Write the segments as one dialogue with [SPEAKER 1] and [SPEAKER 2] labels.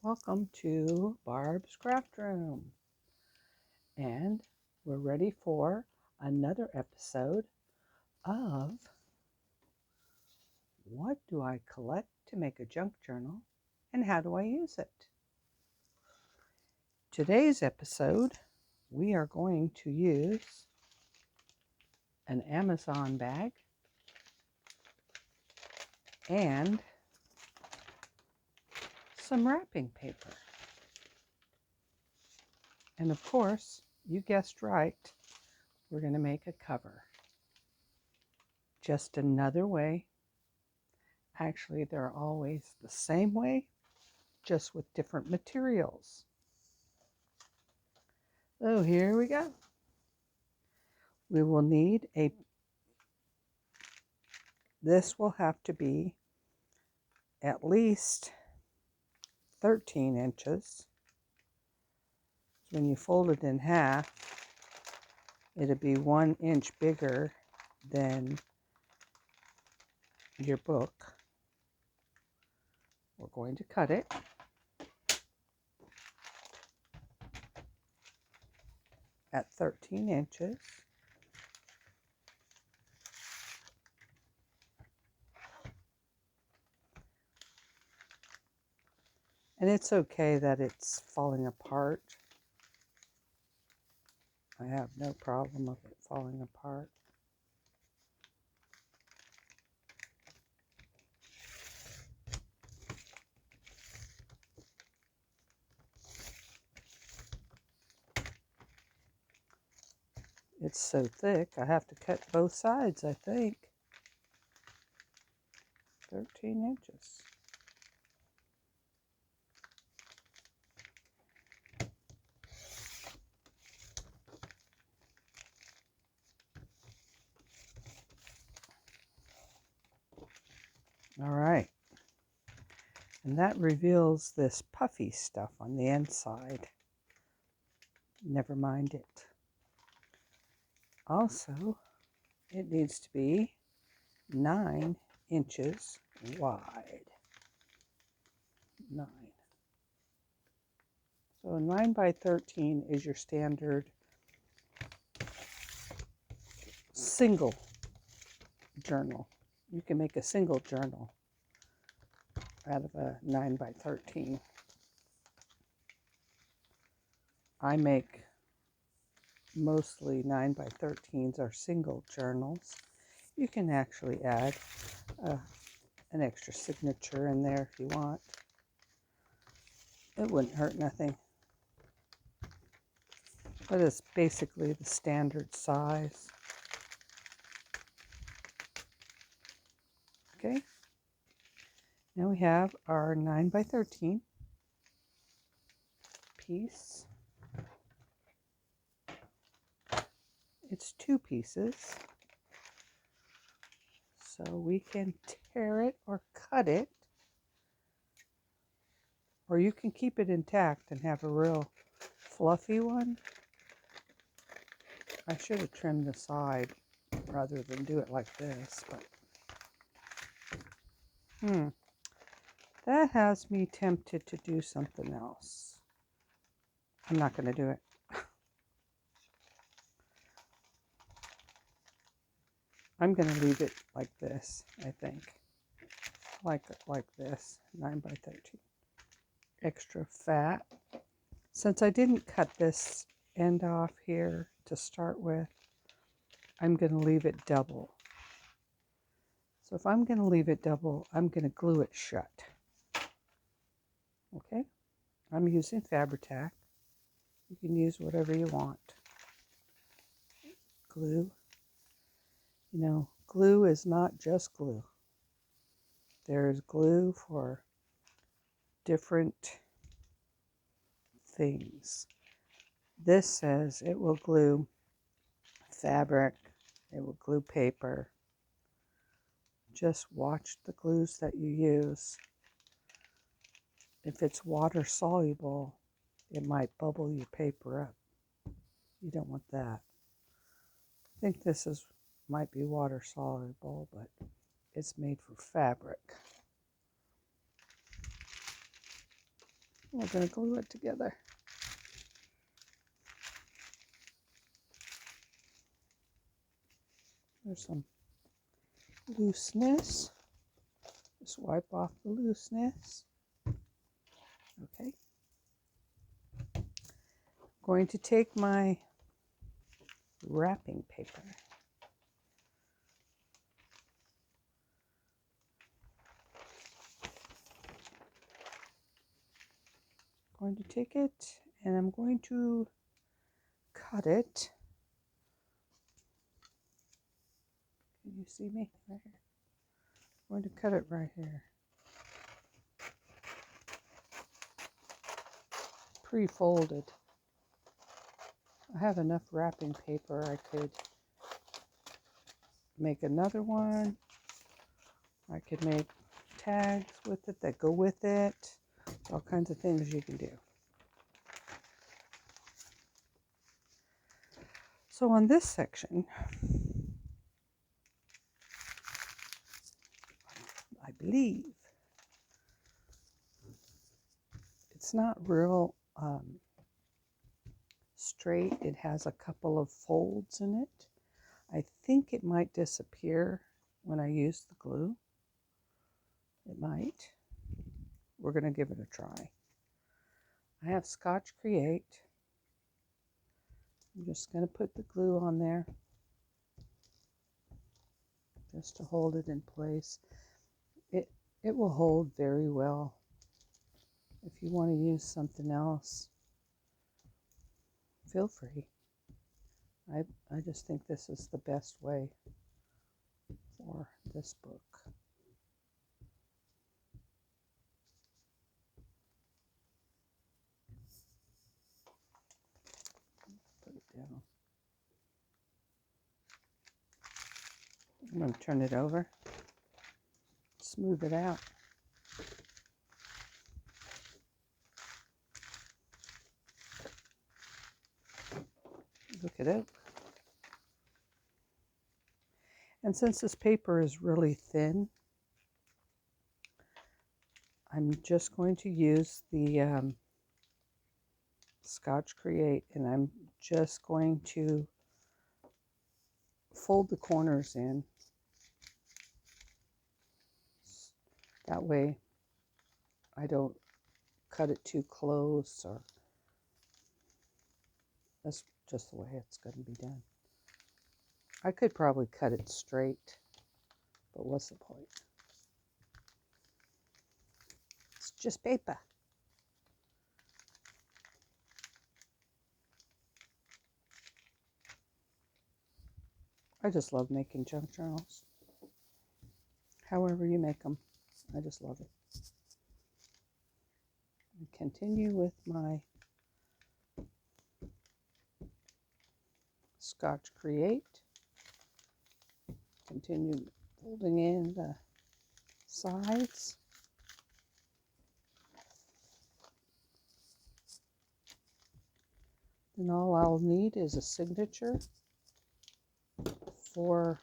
[SPEAKER 1] Welcome to Barb's Craft Room. And we're ready for another episode of What Do I Collect to Make a Junk Journal and How Do I Use It? Today's episode, we are going to use an Amazon bag and some wrapping paper. And of course, you guessed right, we're going to make a cover. Just another way. Actually, they're always the same way, just with different materials. So here we go. We will need this will have to be at least 13 inches. When you fold it in half, it'll be 1 inch bigger than your book. We're going to cut it. At 13 inches. And it's okay that it's falling apart. I have no problem with it falling apart. It's so thick, I have to cut both sides, I think. 13 inches. All right. And that reveals this puffy stuff on the inside. Never mind it. Also, it needs to be 9 inches wide. 9. So 9 by 13 is your standard single journal. You can make a single journal out of a 9 by 13. I make mostly 9 by 13s are single journals. You can actually add an extra signature in there if you want. It wouldn't hurt nothing. But it's basically the standard size. Okay. Now we have our 9 by 13 piece. It's 2 pieces. So we can tear it or cut it. Or you can keep it intact and have a real fluffy one. I should have trimmed the side rather than do it like this, but that has me tempted to do something else. I'm not going to do it. I'm going to leave it like this, I think. Like this, 9 by 13. Extra fat. Since I didn't cut this end off here to start with, I'm going to leave it double. So if I'm going to leave it double, I'm going to glue it shut. Okay? I'm using Fabri-Tac. You can use whatever you want. Glue. You know, glue is not just glue. There's glue for different things. This says it will glue fabric, it will glue paper. Just watch the glues that you use. If it's water soluble, it might bubble your paper up. You don't want that. I think this might be water soluble, but it's made for fabric. We're going to glue it together. There's some looseness. Just wipe off the looseness. Okay. I'm going to take my wrapping paper. Going to take it and I'm going to cut it. Can you see me? Right here. I'm going to cut it right here. Pre-folded. I have enough wrapping paper. I could make another one. I could make tags with it that go with it. All kinds of things you can do. So on this section, I believe it's not real straight. It has a couple of folds in it. I think it might disappear when I use the glue. It might. We're going to give it a try. I have Scotch Create. I'm just going to put the glue on there just to hold it in place. It will hold very well. If you want to use something else, feel free. I just think this is the best way for this book. Put it down. I'm going to turn it over, smooth it out. Look at it. And since this paper is really thin, I'm just going to use the Scotch Create, and I'm just going to fold the corners in. That way I don't cut it too close, or that's just the way it's going to be done. I could probably cut it straight, but what's the point? It's just paper. I just love making junk journals. However you make them, I just love it. I continue with my Scotch Create. Continue folding in the sides. Then all I'll need is a signature for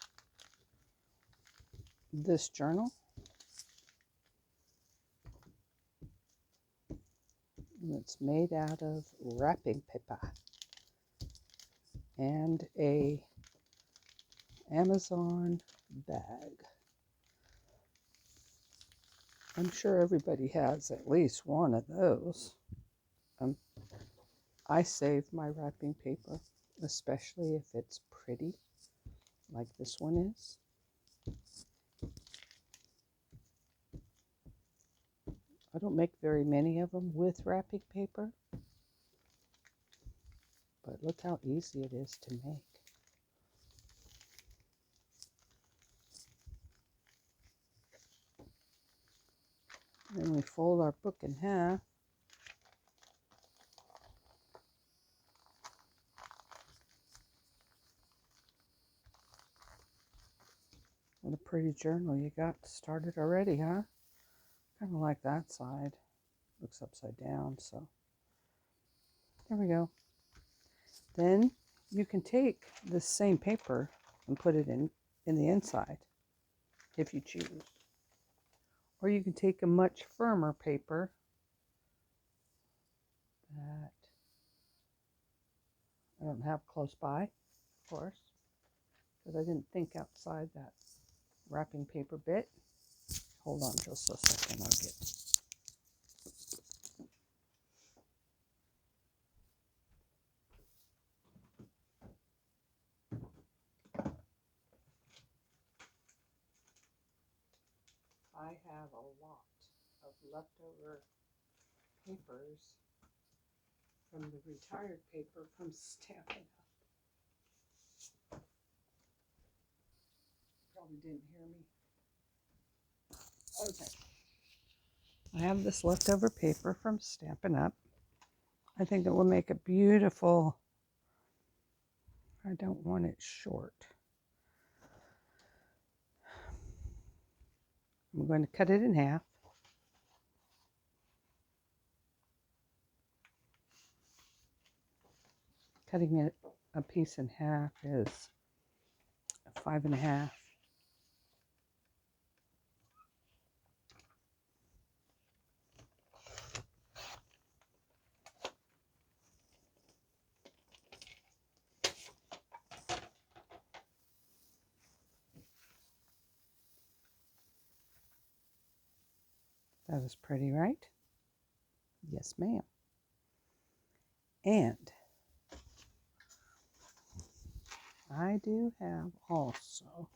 [SPEAKER 1] this journal. And it's made out of wrapping paper and a Amazon bag. I'm sure everybody has at least one of those. I save my wrapping paper, especially if it's pretty, like this one is. I don't make very many of them with wrapping paper, but look how easy it is to make. Then we fold our book in half. What a pretty journal you got started already, huh? Kind of like that side. Looks upside down, so there we go. Then you can take this same paper and put it in the inside if you choose. Or you can take a much firmer paper that I don't have close by, of course, because I didn't think outside that wrapping paper bit. Hold on just a second, I'll get. I have a lot of leftover papers from the retired paper from Stampin' Up. Probably didn't hear me. Okay. I have this leftover paper from Stampin' Up. I think it will make a beautiful, I don't want it short. I'm going to cut it in half. Cutting it a piece in half is 5.5. That is pretty, right? Yes, ma'am. And I do have also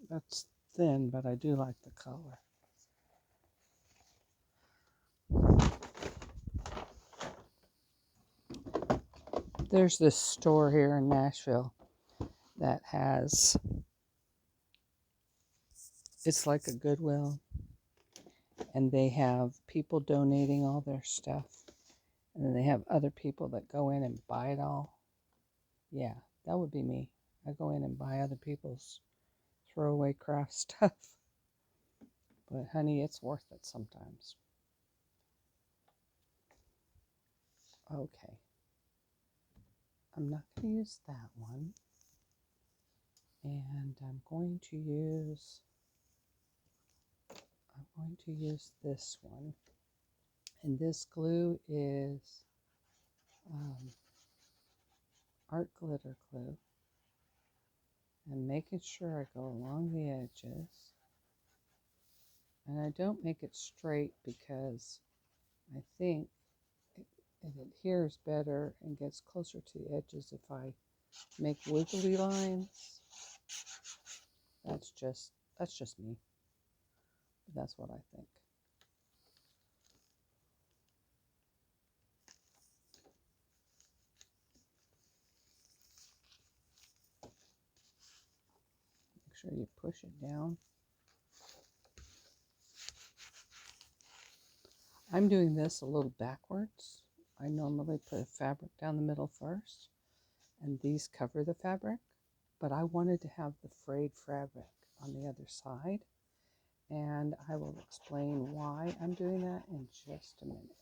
[SPEAKER 1] that's thin, but I do like the color. There's this store here in Nashville that has, it's like a Goodwill, and they have people donating all their stuff, and then they have other people that go in and buy it all. Yeah, that would be me. I go in and buy other people's throwaway craft stuff. But honey, it's worth it sometimes. Okay. I'm not going to use that one. And I'm going to use this one. And this glue is art glitter glue. And making sure I go along the edges. And I don't make it straight because I think it adheres better and gets closer to the edges if I make wiggly lines. That's just me. That's what I think. Make sure you push it down. I'm doing this a little backwards. I normally put a fabric down the middle first, and these cover the fabric, but I wanted to have the frayed fabric on the other side, and I will explain why I'm doing that in just a minute.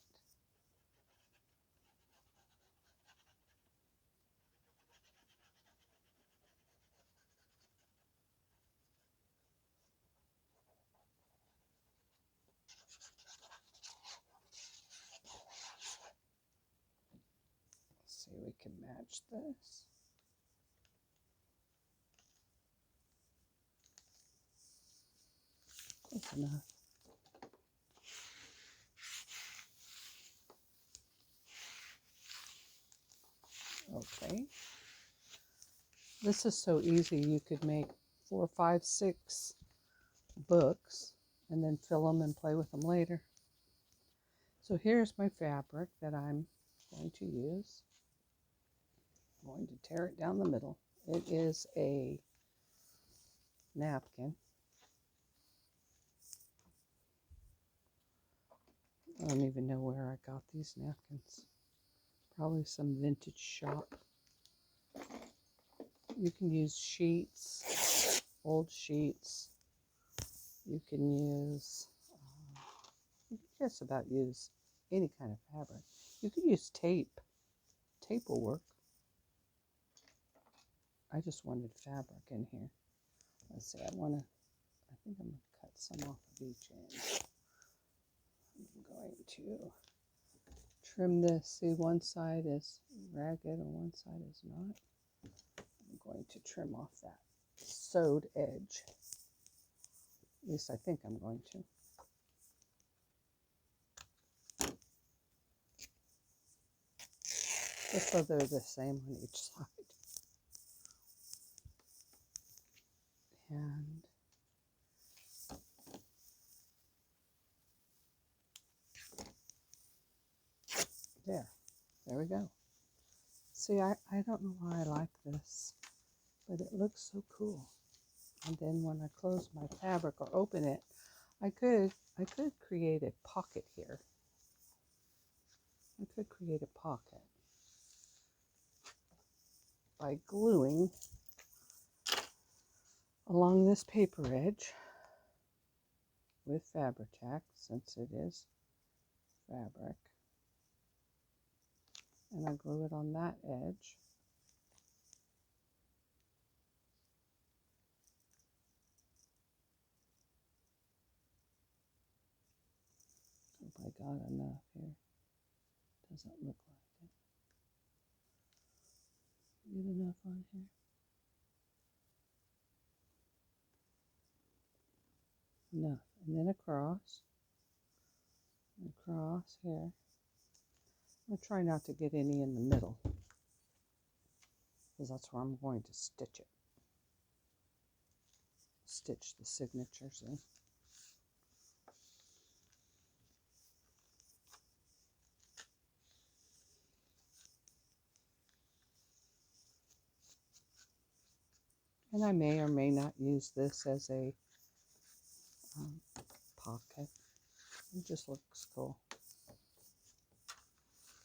[SPEAKER 1] Let's see, we can match this. Close enough. Okay. This is so easy. You could make 4, 5, 6 books and then fill them and play with them later. So here's my fabric that I'm going to use. I'm going to tear it down the middle. It is a napkin. I don't even know where I got these napkins. Probably some vintage shop. You can use sheets, old sheets. You can use, you can just about use any kind of fabric. You could use tape. Tape will work. I just wanted fabric in here. Let's see, I think I'm going to cut some off of each end. I'm going to trim this. See, one side is ragged and one side is not. I'm going to trim off that sewed edge. At least I think I'm going to. Just so they're the same on each side. And there we go. See, I don't know why I like this, but it looks so cool. And then when I close my fabric or open it, I could create a pocket here. I could create a pocket by gluing along this paper edge with Fabri-Tac, since it is fabric. And I glue it on that edge. Hope I got enough here. Doesn't look like it. Get enough on here. Enough. And then across. And across here. I'll try not to get any in the middle, because that's where I'm going to stitch it. Stitch the signatures in. And I may or may not use this as a pocket. It just looks cool.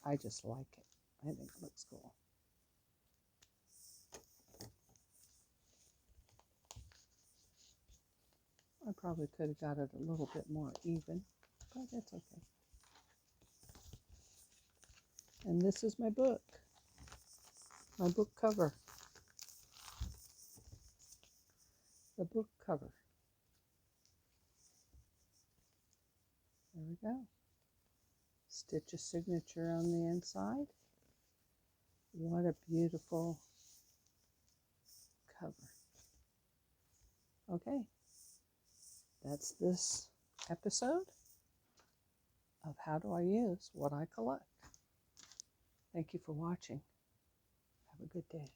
[SPEAKER 1] I just like it. I think it looks cool. I probably could have got it a little bit more even, but that's okay. And this is my book cover. The book cover. There we go. Stitch a signature on the inside. What a beautiful cover. Okay, that's this episode of How Do I Use What I Collect. Thank you for watching. Have a good day.